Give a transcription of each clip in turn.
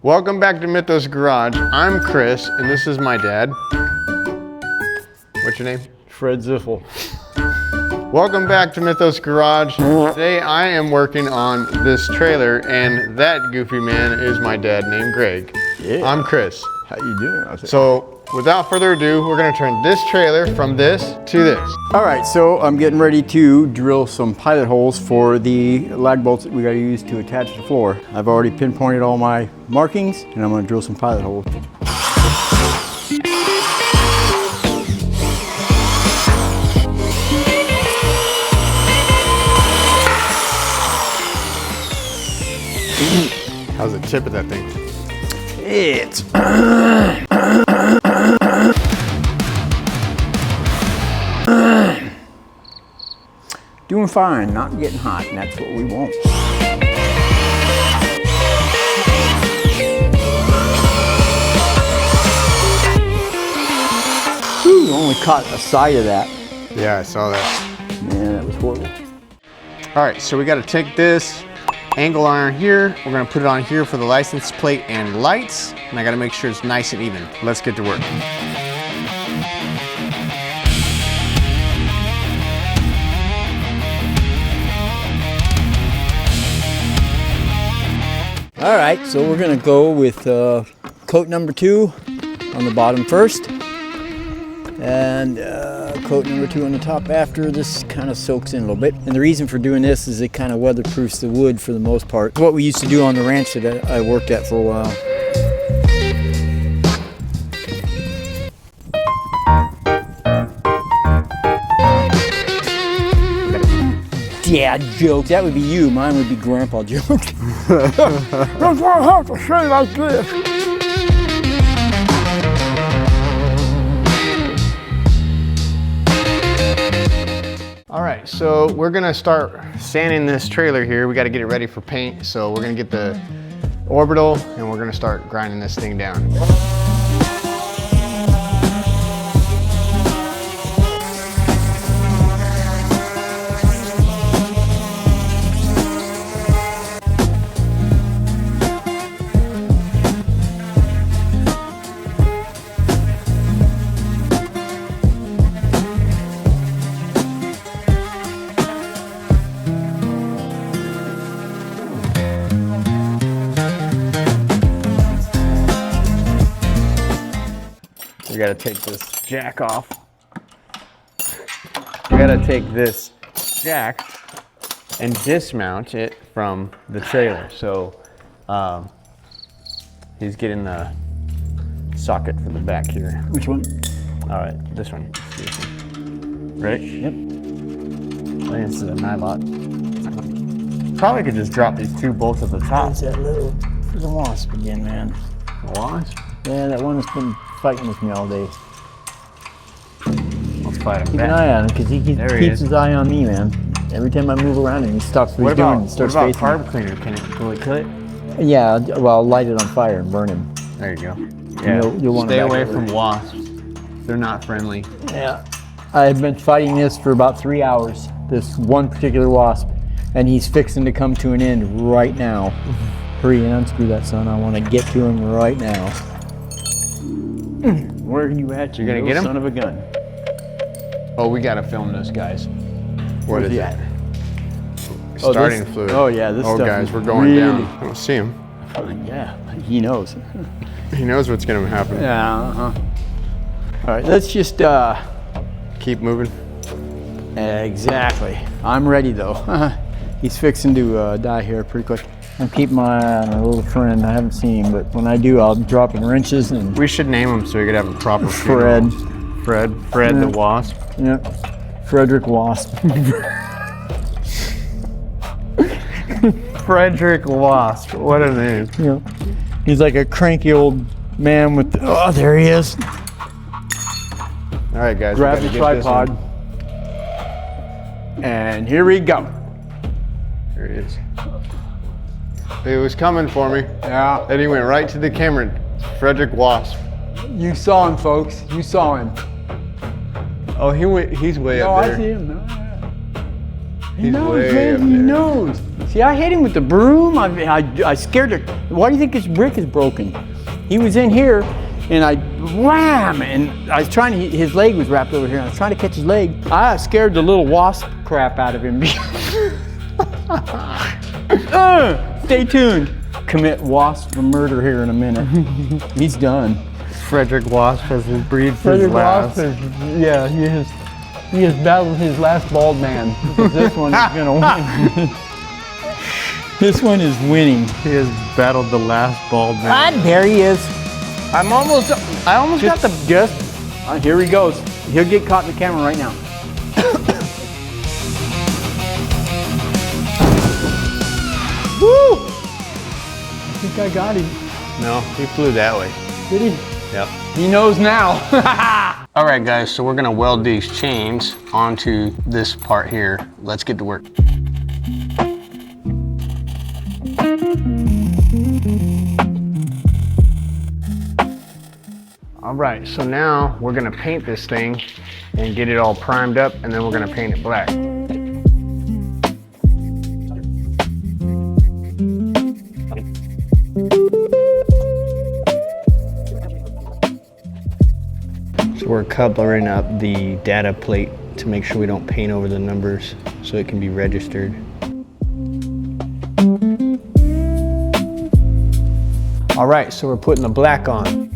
Welcome back to Mythos Garage. I'm Chris, and this is my dad. What's your name? Fred Ziffel. Welcome back to Mythos Garage. Today I am working on this trailer, and that goofy man is my dad named Greg. Yeah. I'm Chris. How you doing? So without further ado, we're gonna turn this trailer from this to this. All right, so I'm getting ready to drill some pilot holes for the lag bolts that we gotta use to attach the floor. I've already pinpointed all my markings, and I'm gonna drill some pilot holes. How's the tip of that thing? It's doing fine, not getting hot, and that's what we want. Ooh, only caught a side of that. Yeah, I saw that. Man, that was horrible. All right, so we gotta take this angle iron here. We're gonna put it on here for the license plate and lights. And I gotta make sure it's nice and even. Let's get to work. All right, so we're gonna go with coat number 2 on the bottom first, and coat number 2 on the top after. This kind of soaks in a little bit. And the reason for doing this is it kind of weatherproofs the wood for the most part. What we used to do on the ranch that I worked at for a while. Dad joke. That would be you. Mine would be grandpa joke. That's why I have to say like this. All right, so we're gonna start sanding this trailer here. We gotta get it ready for paint. So we're gonna get the orbital and we're gonna start grinding this thing down. We gotta take this jack off. We gotta take this jack and dismount it from the trailer. So he's getting the socket for the back here. Which one? All right, this one. Ready? Yep. I think this is a nylot. Probably could just drop these 2 bolts at the top. Where's that little the wasp again, man? The wasp? Yeah, that one has been fighting with me all day. Let's fight him Keep back. an eye on him, because he keeps his eye on me, man. Every time I move around him, he stops what he's doing and starts what about facing me. carb cleaner? Will it kill it? Yeah, well, I'll light it on fire and burn him. There you go. Yeah. You'll want to stay back away over. from wasps. They're not friendly. Yeah. I've been fighting this for about 3 hours, this one particular wasp, and he's fixing to come to an end right now. Hurry and unscrew that, son. I want to get to him right now. Where are you at? You're gonna get him? Son of a gun. Oh, we gotta film this, guys. What is that? it? Starting fluid. Oh yeah, this Oh, stuff guys, is we're going really, down. I don't see him. Yeah, he knows. He knows what's gonna happen. Yeah. All right, let's just Keep moving. exactly. I'm ready though. He's fixing to die here pretty quick. I'm keeping my eye on a little friend. I haven't seen him, but when I do, I'll drop in wrenches and. We should name him so we could have a proper Fred. Fred Yeah. the Wasp. Yeah, Frederick Wasp. Frederick Wasp. What a name. Yeah. He's like a cranky old man with. Oh, there he is. All right, guys. Grab we the gotta get this tripod. one. And here we go. There he is. He was coming for me. Yeah. Then he went right to the camera. Frederick Wasp. You saw him, folks. You saw him. Oh, he's way No, up there. I see him. He He's knows, way man. up He there. knows. See, I hit him with the broom. I scared it. Why do you think his brick is broken? He was in here, and I wham, and I was trying to. His leg was wrapped over here. And I was trying to catch his leg. I scared the little wasp crap out of him. Stay tuned. Commit wasp murder here in a minute. He's done. Frederick Wasp has breathed his Frederick last. Wasp is, yeah, he has battled his last bald man. Because this one is gonna win. This one is winning. He has battled the last bald man. Ah, there he is. I almost got the. Here he goes. He'll get caught in the camera right now. Woo! I think I got him. No, he flew that way. Did he? Yep. He knows now. All right, guys, so we're gonna weld these chains onto this part here. Let's get to work. All right, so now we're gonna paint this thing and get it all primed up, and then we're gonna paint it black. So we're coupling up the data plate to make sure we don't paint over the numbers so it can be registered. All right, so we're putting the black on.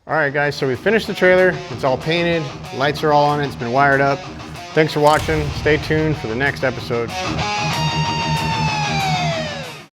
All right, guys, so we finished the trailer. It's all painted, lights are all on it, it's been wired up. Thanks for watching. Stay tuned for the next episode.